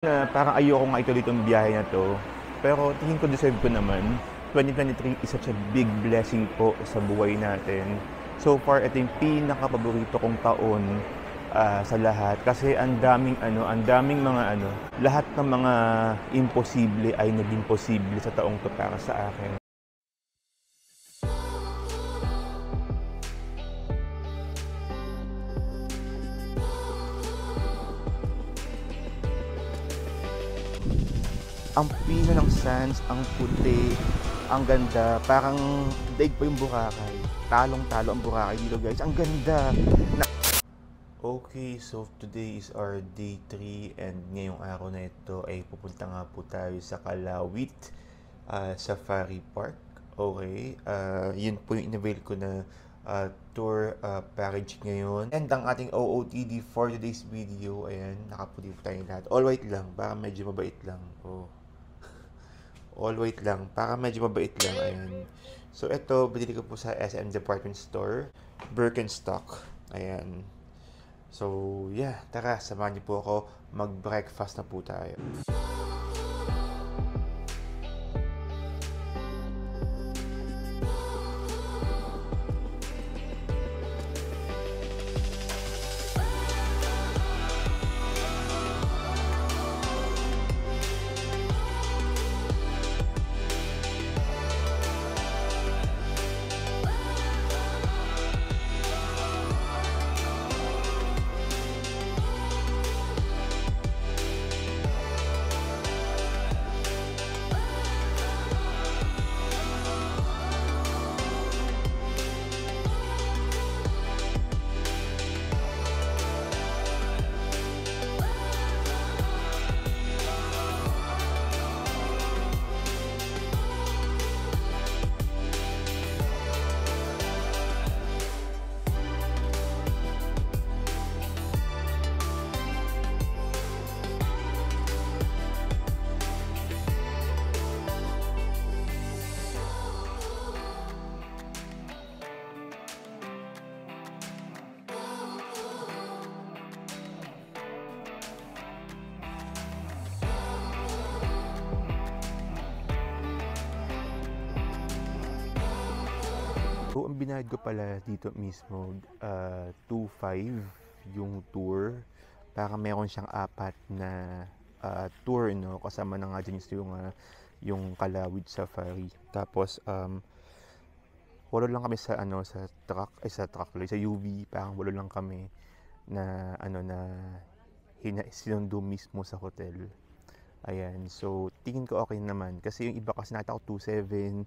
Na parang ayoko nga ituloy itong biyahe na 'to, pero tingin ko deserve ko naman. 2023 is such a big blessing po sa buhay natin. So far, ito yung pinakapaborito kong taon, sa lahat kasi ang daming mga lahat ng mga imposible ay naging posible sa taong 'to para sa akin. Ang pino ng sands, ang puti, ang ganda, parang daig pa yung Boracay. Talong-talo ang Boracay dito guys, ang ganda! Okay, so today is our day 3 and ngayong araw na ito ay pupunta nga po tayo sa Kalawit Safari Park. Okay, yun po yung in-avail ko na tour package ngayon. And ang ating OOTD for today's video, ayan, nakaputi po tayo lahat. All white lang, baka medyo mabait lang. Oh. All white lang, para medyo mabait lang, ayan. So, ito, binili ko po sa SM Department Store, Birkenstock, ayan. So, yeah, tara, samahan niyo po ako, mag-breakfast na po tayo. So, ang binayad ko pala dito mismo, 2.5 yung tour. Para meron siyang apat na tour, no? Kasama na nga dyan yung Kalawit Safari. Tapos, walo lang kami sa sa UV. Parang walo lang kami na sinundo mismo sa hotel. Ayan, so tingin ko okay naman. Kasi yung iba kasi nakita ko 2.7,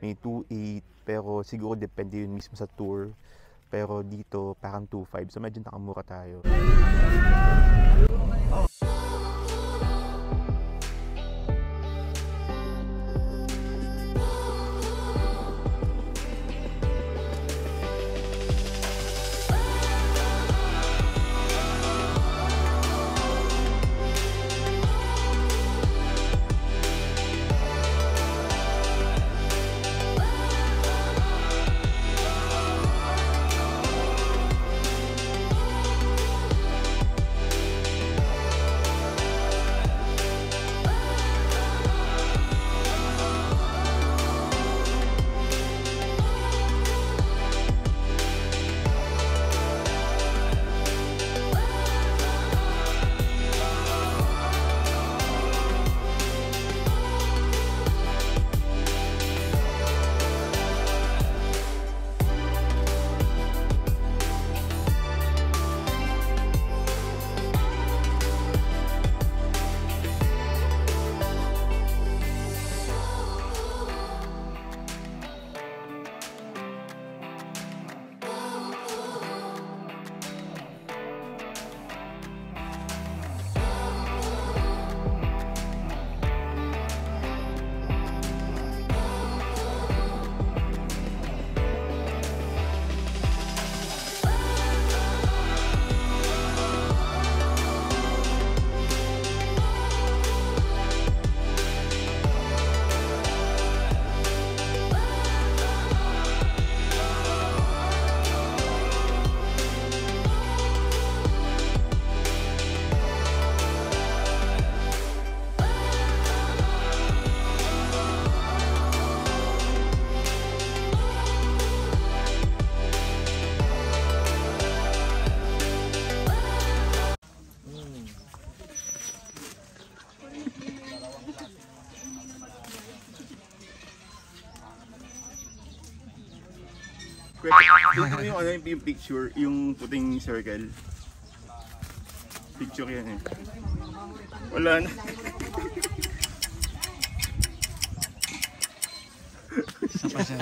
may 2.8, pero siguro depende yun mismo sa tour. Pero dito parang 2.5, so medyo nakamura tayo. Ito yung ano yung picture, yung puting circle. Picture yan eh. Wala na. Isa pa siya.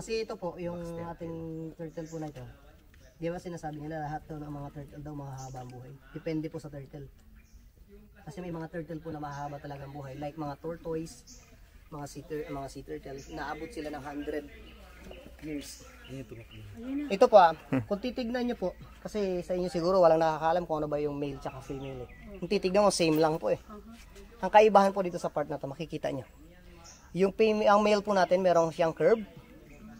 Kasi ito po, yung ating turtle po na ito. Di ba sinasabi nila lahat daw ng mga turtle daw mahahaba ang buhay. Depende po sa turtle. Kasi may mga turtle po na mahahaba talaga ang buhay. Like mga tortoise, mga sea turtle. Naabot sila ng 100 years. Ito po kung titignan nyo po, kasi sa inyo siguro walang nakakaalam kung ano ba yung male tsaka female. Kung titignan mo, same lang po eh. Ang kaibahan po dito sa part na to, makikita nyo. Yung ang male po natin, merong siyang curve.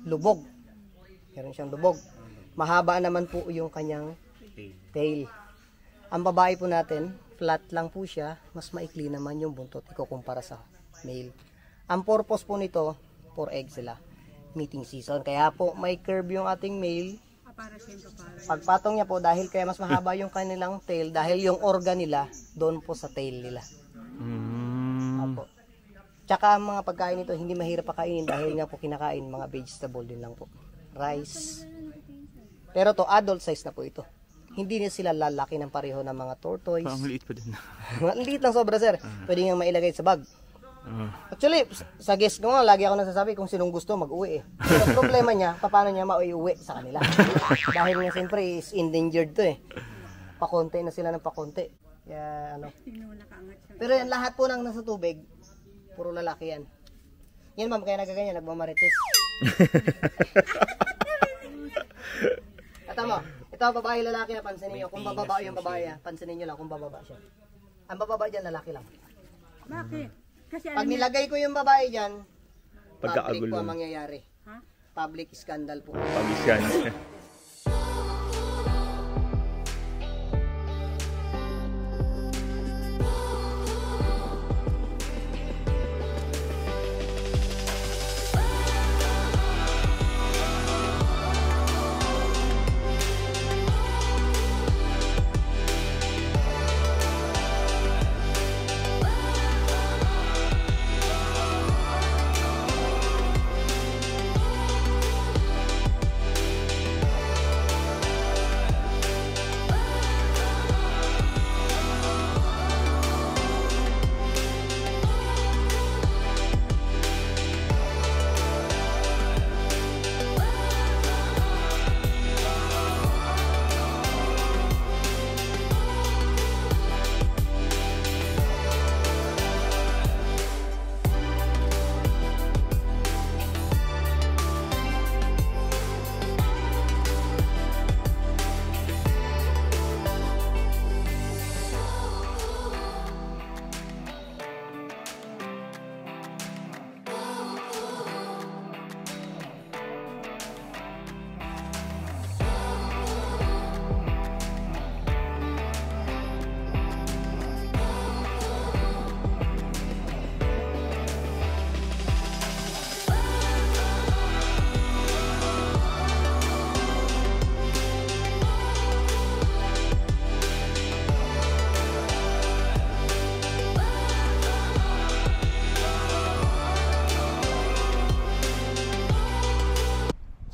Lubog. Meron siyang lubog. Mahaba naman po yung kanyang tail. Ang babae po natin, flat lang po siya. Mas maikli naman yung buntot ikukumpara sa male. Ang purpose po nito, for egg sila. Mating season. Kaya po may curve yung ating male. Pagpatong niya po, dahil kaya mas mahaba yung kanilang tail, dahil yung organ nila, doon po sa tail nila. Apo. Tsaka ang mga pagkain nito hindi mahirap pakainin dahil nga po kinakain mga vegetable din lang po. Rice. Pero to adult size na po ito. Hindi na sila lalaki ng pareho ng mga tortoise. Ang liit pa din. Liit lang sobra sir. Pwede nga mailagay sa bag. Actually, sa guest ko nga, lagi ako nasasabi kung sinong gusto mag-uwi eh. Pero problema niya, paano niya mauwi sa kanila. Dahil nga siyempre is endangered to eh. Pakonti na sila ng pakonti. Kaya ano. Pero yan lahat po nang nasa tubig, puro lalaki yan. Yan ma'am, kaya nagaganyan, nagmamarites. At mo, ito babae lalaki na pansinin nyo. Kung bababa yung babae, pansinin nyo lang kung bababa siya. Ang bababa dyan, lalaki lang. Bakit? Kasi Pag nilagay ko yung babae dyan, public Pagkakagulo. po ang mangyayari. Ha? Public scandal po. Pabisyan.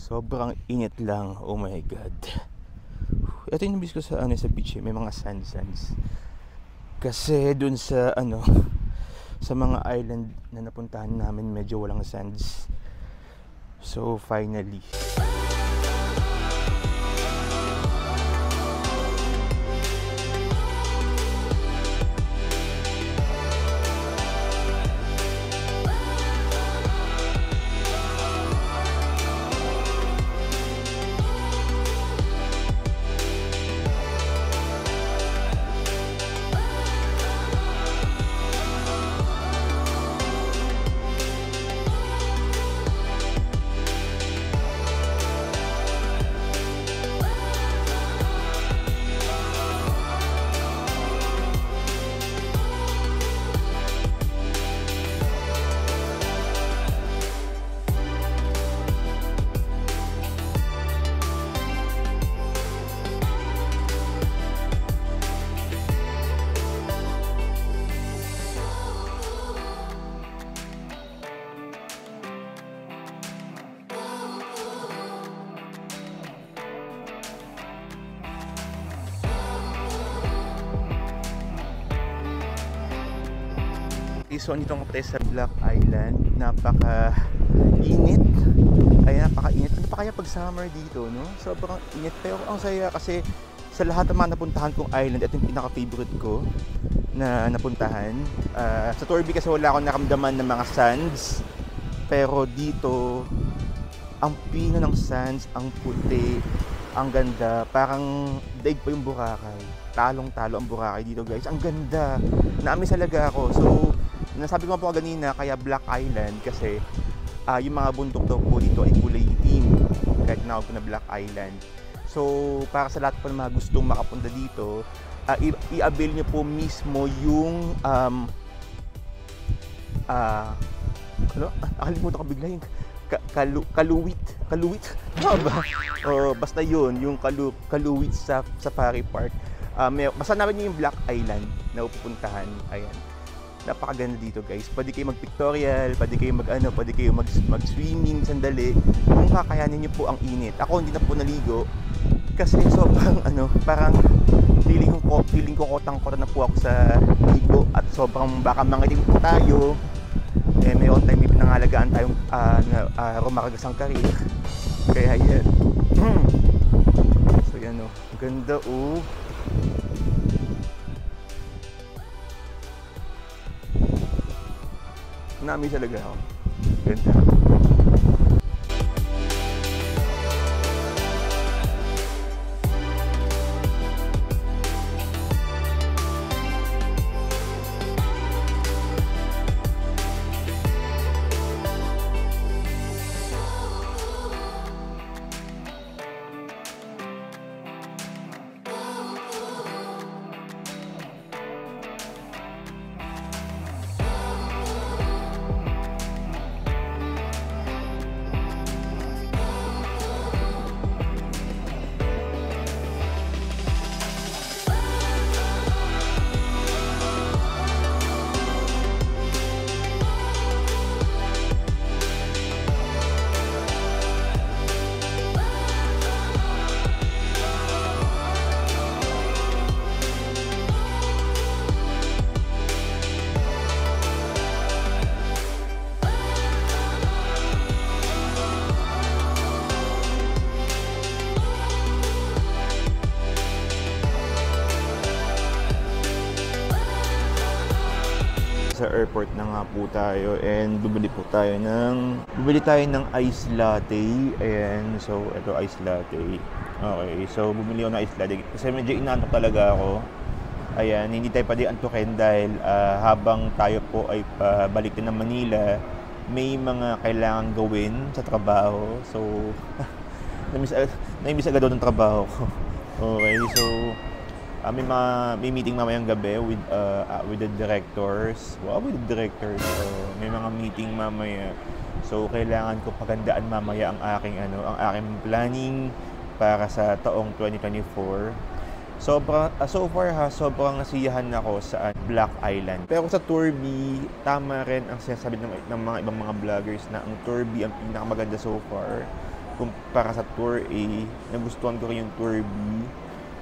Sobrang init lang. Oh my god. Ito yung nabis ko sa, sa beach eh. May mga sands. Kasi dun sa sa mga island na napuntahan namin medyo walang sands. So finally so andito ako sa Black Island. Napaka-init. Ay, napaka-init. Ano pa kaya pag summer dito, no? Sobrang init. Pero ang saya kasi sa lahat ng mga napuntahan kong island, ito yung pinaka-favorite ko na napuntahan. Sa Torby kasi wala akong naramdaman ng mga sands. Pero dito, ang pino ng sands, ang puti, ang ganda. Parang daig pa yung Boracay. Talong-talo ang Boracay dito, guys. Ang ganda. Na-amaze talaga ako. So, nasabi ko po kanina kaya Black Island kasi yung mga bundok daw po dito ay kulay itim kahit tinawag ko na Black Island. So para sa lahat po ng mga gustong makapunta dito, i-avail nyo po mismo yung nakalimutan ko bigla yung Kaluwit. Ano ba? Basta yun, yung Kaluwit sa Safari Park. Basta naman yung Black Island na pupuntahan. Ayan. Napakaganda dito, guys. Pwede kayo mag-pictorial, pwede kayo mag-swimming sandali. Kung kakayanin niyo po ang init. Ako hindi na po naligo kasi sobrang parang feeling ko kotang-kota na po ako sa ligo at sobrang baka mangitim po tayo. Mayroon tayo may pinangalagaan tayong rumaragasang karir. Kaya yan. So yan ganda Nami talaga ako. Ganda. Sa airport na nga po tayo and bumili tayo ng ice latte. Ayan, so ito ice latte. Okay, so bumili ako ng ice latte kasi medyo inaantok talaga ako. Ayan, hindi tayo pwede antukin dahil habang tayo po ay pabalik na ng Manila, may mga kailangan gawin sa trabaho. So na-miss agad ng trabaho ko. Okay, so may meeting mamayang gabi with the directors. Wow, with the directors. So, may mga meeting mamaya. So, kailangan ko pagandaan mamaya ang aking planning para sa taong 2024. So far sobrang nasiyahan ako sa Black Island. Pero sa Torby, tama rin ang sinasabi ng mga ibang mga vloggers na ang Torby ang pinakamaganda so far kumpara sa Tour A. Nagustuhan ko rin yung Tour B.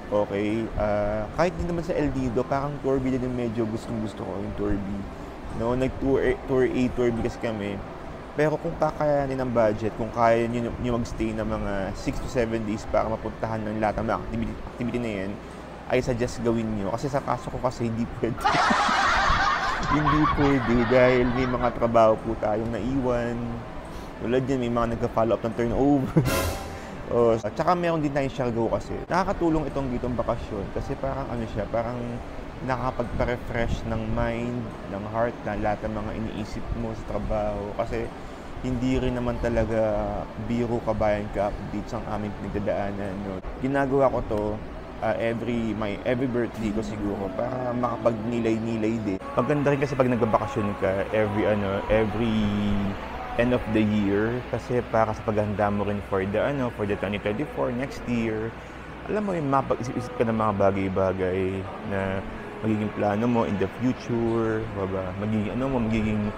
Okay, kahit din naman sa El Nido, parang tour B din yung medyo gustong-gusto ko, yung tour B. No, tour A, tour B kasi kami. Pero kung kakayanin ng budget, kung kaya nyo mag-stay na mga 6 to 7 days para mapuntahan ng lahat ng mga activity na yan, I suggest gawin nyo. Kasi sa kaso ko kasi hindi pwede. Hindi pwede dahil may mga trabaho po tayong naiwan. Tulad yan, may mga nagka-follow up ng turnover. Tsaka meron din tayong Siargao kasi. Nakakatulong itong bakasyon kasi parang ano siya, parang nakakapagpa-refresh ng mind, ng heart na lahat ng mga iniisip mo sa trabaho. Kasi hindi rin naman talaga biro kabayan ka updates ang aming pinagdadaanan. No? Ginagawa ko to every birthday ko siguro para makapagnilay-nilay din. Maganda rin kasi pag nagbabakasyon ka every end of the year kasi para sa paghahanda mo rin for the 2024 next year. Alam mo yung mapag-isip ka ng mga bagay-bagay na magiging plano mo in the future, magiging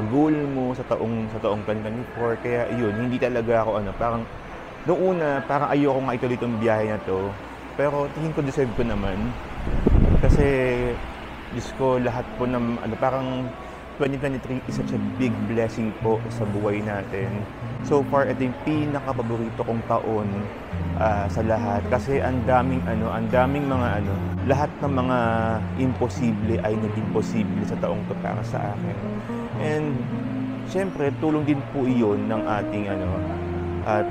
goal mo sa taong 2024. Kaya yun, hindi talaga ako parang noong una parang ayoko nga ituloy itong biyahe na to. Pero tingin ko deserve ko naman kasi Diyos ko lahat po ng parang 2023 is such a big blessing po sa buhay natin. So far, ito yung pinaka-paborito kong taon sa lahat. Kasi ang daming mga lahat ng mga imposible ay naging posible sa taong to para sa akin. And, syempre, tulong din po iyon ng ating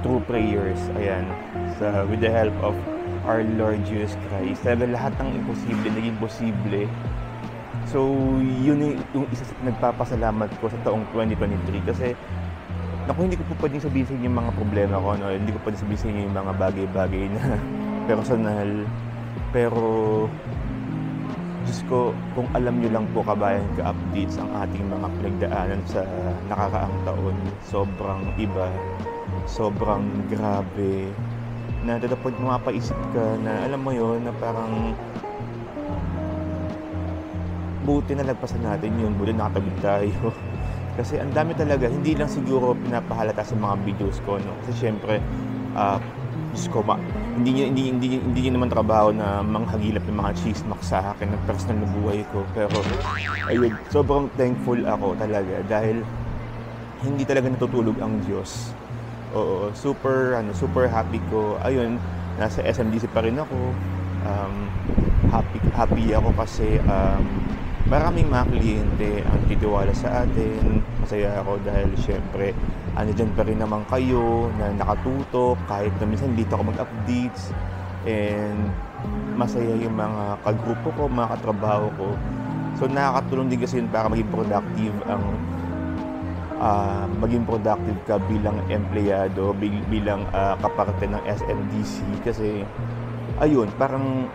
true prayers. Ayan, with the help of our Lord Jesus Christ. Talaga lahat ng imposible naging posible. So, yun yung isa sa nagpapasalamat ko sa taong 2023 kasi hindi ko po pwedeng sabihin sa inyo yung mga problema ko, hindi ko pwedeng sabihin sa inyo yung mga bagay-bagay na personal. Pero, Diyos ko, kung alam nyo lang po kabayan ka-updates ang ating mga pinagdaanan sa nakakaang taon, sobrang iba, sobrang grabe, na to the point mapaisip ka na alam mo yun, na parang buti na lagpasan natin yun, buti nakatawid tayo. Kasi ang dami talaga, hindi lang siguro pinapahalata sa mga videos ko, no? Kasi syempre, Diyos ko, hindi naman trabaho na manghagilap ng mga chismak sa akin ng personal na buhay ko. Pero, ayun, sobrang thankful ako talaga dahil hindi talaga natutulog ang Diyos. Oo, super happy ko. Ayun, nasa SMDC pa rin ako. Happy ako kasi maraming mga kliyente ang titiwala sa atin. Masaya ako dahil syempre dyan pa rin naman kayo na nakatutok kahit na minsan dito ako mag-updates. And masaya yung mga kagrupo ko, mga katrabaho ko. So nakakatulong din kasi yun para maging productive ka bilang empleyado, bilang kaparte ng SMDC. Kasi ayun, parang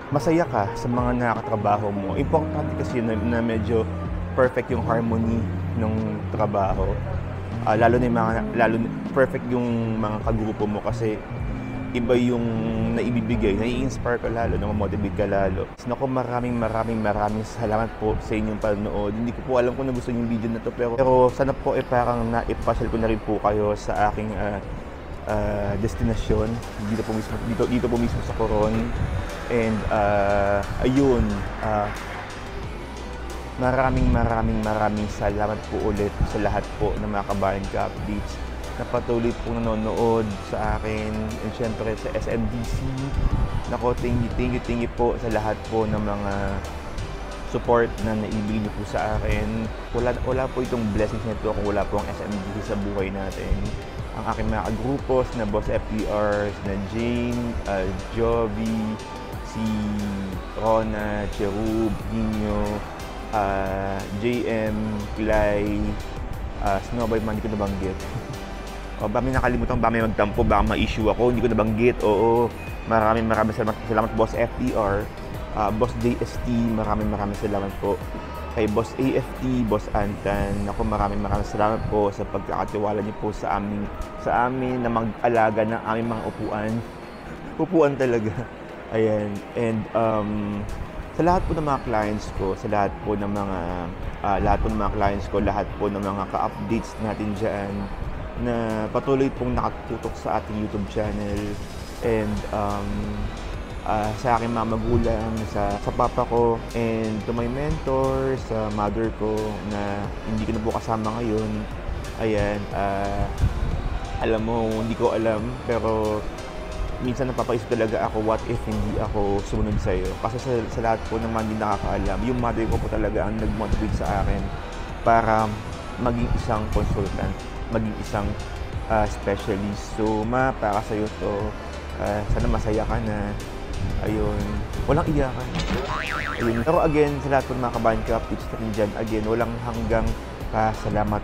masaya ka sa mga nakakatrabaho mo. Importante kasi na medyo perfect yung harmony ng trabaho. Lalo perfect yung mga kagrupo mo kasi iba yung naibibigay, nai-inspire ka lalo, na-motivate ka lalo. Naku, maraming salamat po sa inyong panonood. Hindi ko po alam kung nagustuhan yung video na to, pero sana po parang naipasyal ko na rin po kayo sa aking destinasyon dito po mismo sa Coron. And ayun, maraming salamat po ulit sa lahat po ng mga kabayan ka updates na patuloy po nanonood sa akin, and syempre sa SMDC. Nako, thank you po sa lahat po ng mga support na naibigay niyo po sa akin. Wala po itong blessings nito kung wala po ang SMDC sa buhay natin. Ang aking mga grupos na Boss FPRs, na Jane, Jovi, si Rona, Cherub, Nino, JM, Clay, Snowboy man, hindi ko nabanggit. Ba may nakalimutan, ba may magtampo, ba ma-issue ako, hindi ko nabanggit. Oo, maraming salamat Boss FPR, Boss JST, maraming salamat po. Kay Boss AFT, Boss Antan, ako maraming salamat po sa pagkakatiwala niyo po sa amin na mag-alaga ng aming mga upuan talaga. Ayan, and sa lahat po ng mga clients ko, lahat po ng mga ka-updates natin dyan na patuloy pong nakatutok sa ating YouTube channel. And sa aking mga magulang, sa papa ko, and to my mentor, sa mother ko na hindi ko na po kasama ngayon. Ayan, alam mo, hindi ko alam, pero minsan napapaisip talaga ako, what if hindi ako sumunod sa'yo? Kasi sa lahat po ng mga hindi nakakaalam, yung mother ko po talaga ang nag-motivate sa akin para maging isang consultant, maging isang specialist. So, para sa'yo to, sana masaya ka na. Ayun, walang iyakan. Ayun. Pero again, sa lahat po ng mga kabayan ka, updates natin dyan, again, walang hanggang salamat.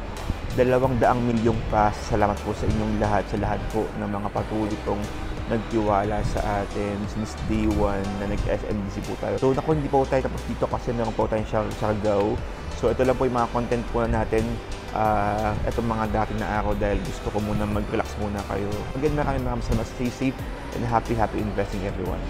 200 milyong salamat po sa inyong lahat, sa lahat po ng mga patuloy pong nagtiwala sa atin since day 1 na nag-SMDC po tayo. So, naku, hindi po tayo tapos dito kasi meron po tayong Siargao. So, ito lang po yung mga content po natin itong mga dating na araw dahil gusto ko muna mag-relax muna kayo. Again, maraming salamat. Stay safe and happy investing everyone.